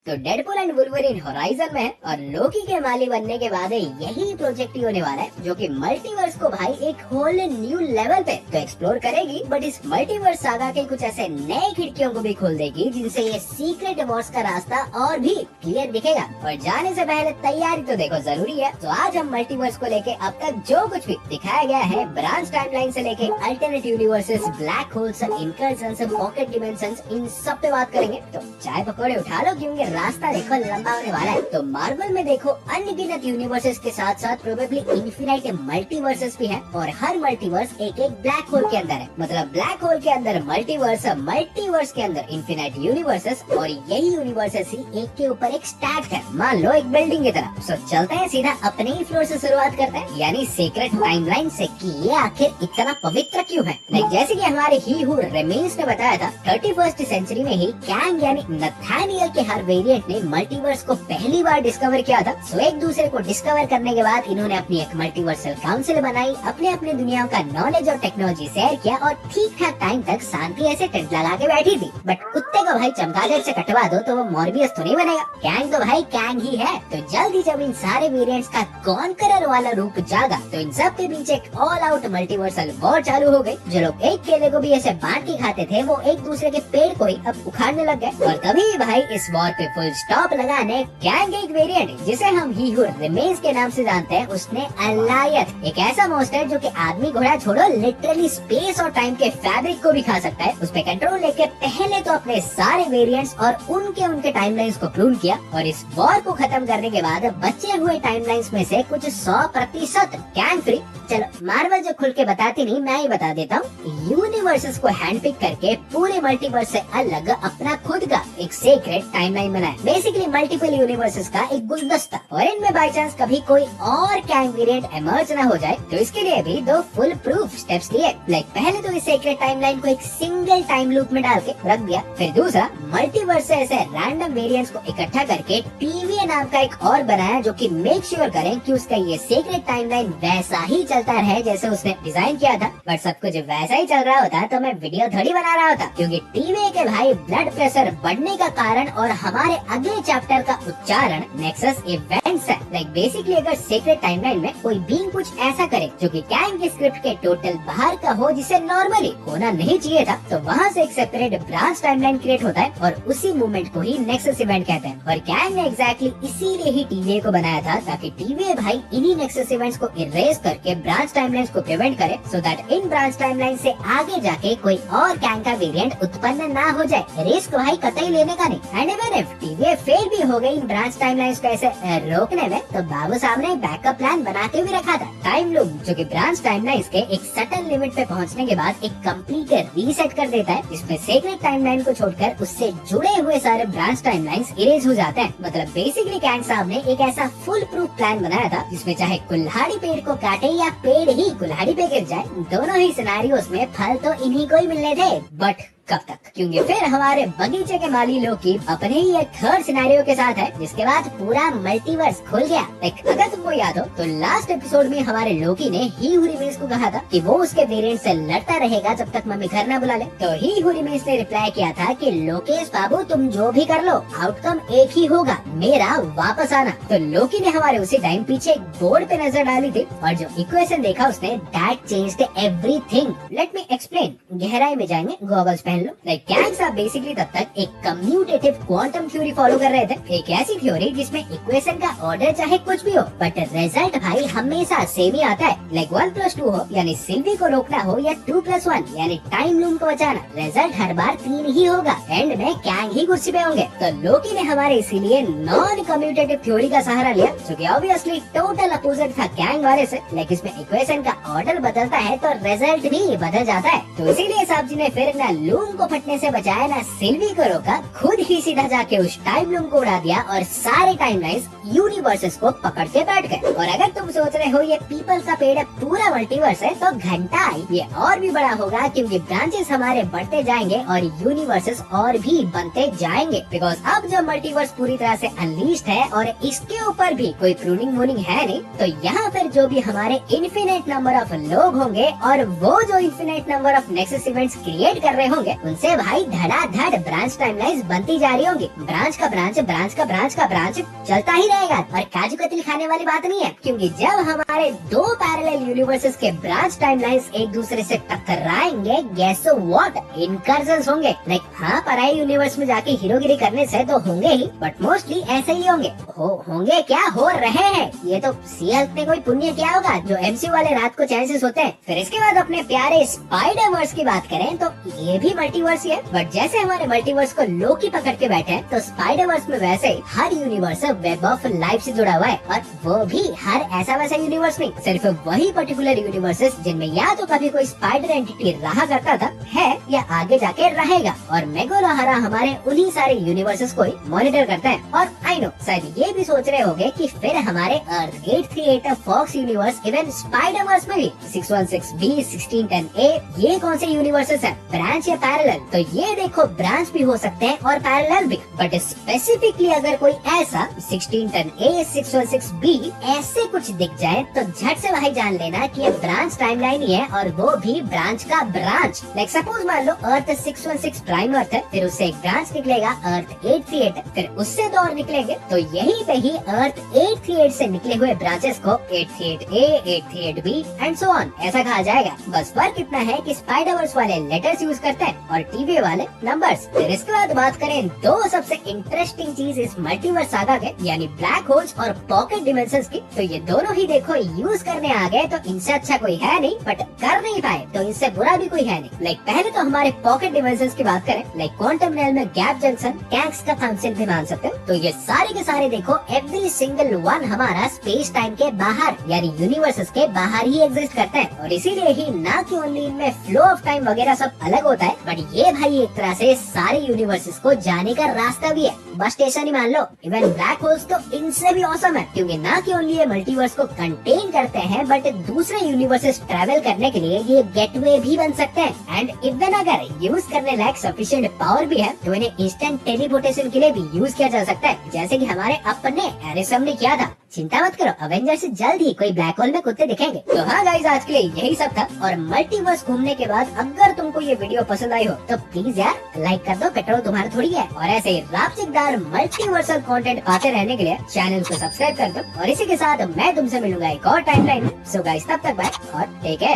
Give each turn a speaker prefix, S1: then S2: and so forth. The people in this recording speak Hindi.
S1: तो डेडपुल एंड वुल्वरीन होराइजन में है और लोकी के माली बनने के बाद यही प्रोजेक्ट ही होने वाला है जो कि मल्टीवर्स को भाई एक होल न्यू लेवल पे तो एक्सप्लोर करेगी, बट इस मल्टीवर्स सागा के कुछ ऐसे नए खिड़कियों को भी खोल देगी जिनसे ये सीक्रेट वॉर्स का रास्ता और भी क्लियर दिखेगा। और जाने से पहले तैयारी तो देखो जरूरी है। तो आज हम मल्टीवर्स को लेके अब तक जो कुछ भी दिखाया गया है, ब्रांच टाइमलाइन से लेके alternate universes, black holes, incursions, pocket dimensions, इन सब पे बात करेंगे। तो चाय पकौड़े उठा लो क्योंकि रास्ता देखो लंबा होने वाला है। तो मार्वल में देखो अनगिनत यूनिवर्सेस के साथ साथ प्रोबेबली इन्फिनाइट मल्टीवर्सेस भी है और हर मल्टीवर्स एक एक ब्लैक होल के अंदर है। मतलब ब्लैक होल के अंदर मल्टीवर्स, मल्टीवर्स के अंदर इन्फिनाइट यूनिवर्सेस और यही यूनिवर्सेस ही एक के ऊपर एक स्टैक है, मान लो एक बिल्डिंग की तरह। सो चलते हैं सीधा अपने ही फ्लोर से शुरुआत करते हैं, यानी सीक्रेट टाइमलाइन से कि ये आखिर इतना पवित्र क्यों है। जैसे कि हमारे ही हू रेमेन्स ने बताया था, 31st सेंचुरी में ही कैंग यानी नथानियल के हर वेरिएंट ने मल्टीवर्स को पहली बार डिस्कवर किया था। सो एक दूसरे को डिस्कवर करने के बाद इन्होंने अपनी एक मल्टीवर्सल काउंसिल बनाई, अपने अपने दुनियाओं का नॉलेज और टेक्नोलॉजी शेयर किया और ठीक ठाक टाइम तक शांति ऐसे टेंट लगा के बैठी थी। बट कुत्ते को भाई चमगादड़ से कटवा दो तो वो मॉर्बियस तो नहीं बनेगा। कैंग तो भाई कैंग ही है। तो जल्दी जब इन सारे वेरिएंट्स का कॉन्करर वाला रूप जागा तो इन सब के बीच एक ऑल आउट मल्टीवर्सल वॉर चालू हो गई। जो लोग एक केले को भी ऐसे बांट के खाते थे वो एक दूसरे के पेड़ को ही अब उखाड़ने लग गए। और तभी भाई इस वॉर पे फुल स्टॉप लगाने कैंग एक वेरिएंट जिसे हम ही हू रिमेन्स के नाम से जानते हैं, उसने अलायत, एक ऐसा मॉन्स्टर जो कि आदमी घोड़ा छोड़ो लिटरली स्पेस और टाइम के फैब्रिक को भी खा सकता है, उस पे कंट्रोल लेके पहले तो अपने सारे वेरिएंट्स और उनके टाइमलाइंस को प्रूव किया। और इस वॉर को खत्म करने के बाद बचे हुए टाइमलाइंस में से कुछ 100% कैंग फ्री। चलो मार्वल जो खुल के बताती नहीं, मैं ही बता देता हूँ। यूनिवर्सेस को हैंडपिक करके पूरे मल्टीवर्स से अलग अपना खुद का एक सीक्रेट टाइमलाइन बनाया, बेसिकली मल्टीपल यूनिवर्सेस का एक गुलदस्ता। और इनमें बाई चांस कभी कोई और कैंग वेरिएंट इमर्ज ना हो जाए तो इसके लिए भी दो फुल प्रूफ स्टेप्स लिए। पहले तो इस सीक्रेट टाइमलाइन को एक सिंगल टाइम लूप में डाल के रख दिया। फिर दूसरा, मल्टीवर्स से ऐसे रैंडम वेरिएंट्स को इकट्ठा करके टीवीए नाम का एक और बनाया जो कि मेक श्योर करें कि उसका ये सीक्रेट टाइमलाइन वैसा ही चलता रहे जैसे उसने डिजाइन किया था। बट सब कुछ वैसा ही चल रहा होता तो मैं वीडियो थोड़ी बना रहा होता, क्योंकि टीवीए के भाई ब्लड प्रेशर बढ़ने का कारण और हमारे अगले चैप्टर का उच्चारण नेक्सस इवेंट्स है। बेसिकली अगर सीक्रेट टाइमलाइन में कोई बीइंग कुछ ऐसा करे जो कि कैंग के स्क्रिप्ट के टोटल बाहर का हो, जिसे नॉर्मली होना नहीं चाहिए था, तो वहाँ से एक सेपरेट ब्रांच टाइमलाइन क्रिएट होता है और उसी मूवमेंट को ही नेक्सस इवेंट कहते हैं। और कैंग ने एग्जैक्टली इसीलिए ही टीवीए को बनाया था ताकि टीवीए भाई इन्हीं नेक्सस इवेंट्स को इरेज करके ब्रांच टाइमलाइंस को प्रिवेंट करे, so that in branch timeline से आगे जाके कोई और कैंग का वेरिएंट उत्पन्न ना हो जाए। रिस्क भाई कतई लेने का नहीं। And even if TVA fail भी हो गई इन ब्रांच टाइमलाइंस को ऐसे रोकने में, तो बाबू साहब ने बैकअप प्लान बना के भी रखा था, टाइम लूप, जो कि ब्रांच टाइमलाइंस के एक सर्टेन लिमिट पे पहुंचने के बाद एक कंप्लीट रीसेट कर देता है, जिसमें सीक्रेट टाइमलाइन को छोड़कर उससे जुड़े हुए सारे ब्रांच टाइमलाइंस इरेज हो जाते हैं। मतलब बेसिकली कैंग साहब ने एक ऐसा फुल प्रूफ प्लान बनाया था जिसमें चाहे कुल्हाड़ी पेड़ को काटे या पेड़ ही कुल्हाड़ी पे गिर जाए, दोनों ही सिनेरियोस में फल तो इन्हीं को ही मिलने थे। बट कब तक? क्योंकि फिर हमारे बगीचे के माली लोकी अपने ही एक थर्ड सिनेरियो के साथ है, जिसके बाद पूरा मल्टीवर्स खुल गया। अगर तुमको याद हो तो लास्ट एपिसोड में हमारे लोकी ने ही हू रिमेन्स को कहा था कि वो उसके वेरिएंट से लड़ता रहेगा जब तक मम्मी घर न बुला ले। तो ही हू रिमेन्स ने रिप्लाई किया था कि लोकेश बाबू तुम जो भी कर लो आउटकम एक ही होगा, मेरा वापस आना। तो लोकी ने हमारे उसी टाइम पीछे एक बोर्ड पे नजर डाली थी और जो इक्वेशन देखा उसने, that changed everything. Let me explain. गहराई में जाएंगे, गॉगल्स पहन लो। कैंग साहब बेसिकली तब तक एक कम्यूटेटिव क्वांटम थ्योरी फॉलो कर रहे थे, एक ऐसी थ्योरी जिसमें इक्वेशन का ऑर्डर चाहे कुछ भी हो बट रिजल्ट भाई हमेशा सेम ही आता है। 1+2 हो यानी सिल्वी को रोकना हो या 2+1 यानी टाइम लूम को बचाना, रिजल्ट हर बार 3 ही होगा। एंड में कैंग ही कुर्सी पे होंगे। तो लोकी ने हमारे इसीलिए नॉन कम्यूटेटिव थ्योरी का सहारा लिया, जो कि ऑब्वियसली टोटल अपोजिट था कैंग वाले से। लेकिन इसमें इक्वेशन का ऑर्डर बदलता है तो रिजल्ट भी बदल जाता है। तो इसीलिए साहब जी ने फिर न लूम को फटने से बचाया ना सिल्वी को रोका, खुद ही सीधा जाके उस टाइम लूम को उड़ा दिया और सारे टाइमलाइंस यूनिवर्सेस को पकड़ के बैठ गए। और अगर तुम सोच रहे हो ये पीपल का पेड़ पूरा मल्टीवर्स है, तो घंटा ये और भी बड़ा होगा, क्योंकि ब्रांचेस हमारे बढ़ते जाएंगे और यूनिवर्सेस और भी बनते जाएंगे। बिकॉज अब जब मल्टीवर्स पूरी तरह से अनलीस्ड है और इसके ऊपर भी कोई प्रूनिंग वूनिंग है नहीं, तो यहाँ पर जो भी हमारे इन्फिनिट नंबर ऑफ लोग होंगे और वो जो infinite number of nexus events create कर रहे होंगे, उनसे भाई धड़ाधड़ ब्रांच टाइमलाइंस बनती जा रही होंगी। ब्रांच का ब्रांच, ब्रांच का ब्रांच का ब्रांच चलता ही रहेगा। और काजू कतली खाने वाली बात नहीं है, क्योंकि जब हमारे दो पैरेलल यूनिवर्सेस के ब्रांच टाइमलाइंस एक दूसरे से टकराएंगे, गेस व्हाट, इनकर्जन्स होंगे। लाइक हाँ, पराई यूनिवर्स में जाके हीरोगिरी करने से तो होंगे ही, बट मोस्टली ऐसे ही होंगे। होंगे क्या, हो रहे हैं। ये तो सी हल्क ने कोई पुण्य किया होगा जो एमसीयू वाले रात को चैन से सोते हैं। फिर इसके बाद अपने प्यारे स्पाइडर वर्स की बात करें तो ये भी मल्टीवर्स ही है, बट जैसे हमारे मल्टीवर्स को लोकी पकड़ के बैठे हैं, तो स्पाइडर वर्स में वैसे ही हर यूनिवर्स वेब ऑफ लाइफ से जुड़ा हुआ है। और वो भी हर ऐसा वैसा यूनिवर्स नहीं, सिर्फ वही पर्टिकुलर यूनिवर्सेस जिनमें या तो कभी कोई स्पाइडर एंटिटी रहा करता था, है या आगे जाके रहेगा। और मेगोलोहारा हमारे उन्हीं सारे यूनिवर्सेस को मॉनिटर करता है। और आई नो शायद ये भी सोच रहे होंगे कि फिर हमारे Earth 838 Fox universe, even spider verse में भी 616B, 1610A, ये कौन से यूनिवर्सेस हैं, ब्रांच या पैरेलल? तो ये देखो, ब्रांच भी हो सकते हैं और पैरेलल भी, बट स्पेसिफिकली अगर कोई ऐसा 1610A, 616B ऐसे कुछ दिख जाए तो झट से वही जान लेना कि ये ब्रांच टाइमलाइन ही है, और वो भी ब्रांच का ब्रांच। लाइक सपोज मान लो अर्थ 616 प्राइम अर्थ है, फिर उससे एक ब्रांच निकलेगा अर्थ 838 है, फिर उससे दो और निकलेंगे, तो यही पे ही अर्थ 838 से निकले हुए ब्रांचेस को 838A, 838B and so on ऐसा कहा जाएगा। बस फर्क इतना है कि स्पाइडरवर्स वाले लेटर्स यूज करते हैं और टीवी वाले नंबर्स। फिर इसके बाद बात करें दो सबसे इंटरेस्टिंग चीज इस मल्टीवर्स सागा के, यानी ब्लैक होल्स और पॉकेट डिमेंशंस की। तो ये दोनों ही देखो यूज करने आ गए, तो इनसे अच्छा कोई है नहीं, बट कर नहीं पाए तो इनसे बुरा भी कोई है नहीं। लाइक पहले तो हमारे पॉकेट डिमेंशंस की बात करें, लाइक क्वांटम रियल में गैप जंक्शन, कैंक्स का काउंसिल भी मान सकते हो। तो ये सारे के सारे देखो, एवरी सिंगल वन हमारा स्पेस टाइम के बाहर यानी यूनिवर्सेस के बाहर ही एग्जिस्ट करते हैं। और इसीलिए ही ना कि ओनली इनमें फ्लो ऑफ टाइम वगैरह सब अलग होता है, बट ये भाई एक तरह से सारे यूनिवर्सेस को जाने का रास्ता भी है, बस स्टेशन ही मान लो। इवन ब्लैक होल्स तो इनसे भी औसम है, क्योंकि ना कि ओनली ये मल्टीवर्स को कंटेन करते हैं, बट दूसरे यूनिवर्सेस ट्रैवल करने के लिए ये गेटवे भी बन सकते हैं। एंड इवन अगर यूज करने लायक सफिशिएंट पावर भी है, तो इन्हें इंस्टेंट टेलीपोर्टेशन के लिए भी यूज किया जा सकता है, जैसे कि हमारे अपने एरिसम ने किया था। चिंता मत करो, अवेंजर से जल्द ही कोई ब्लैक होल में कुत्ते दिखेंगे। तो हाँ गाइस, आज के लिए यही सब था। और मल्टीवर्स घूमने के बाद अगर तुमको ये वीडियो पसंद आई हो तो प्लीज यार लाइक कर दो, पेट्रोल तुम्हारा थोड़ी है। और ऐसे ही रापचिकदार मल्टीवर्सल कंटेंट पाते रहने के लिए चैनल को सब्सक्राइब कर दो। और इसी के साथ मैं तुमसे मिलूंगा एक और टाइमलाइन में। सो गाइस, तब तक बाय और टेक केयर।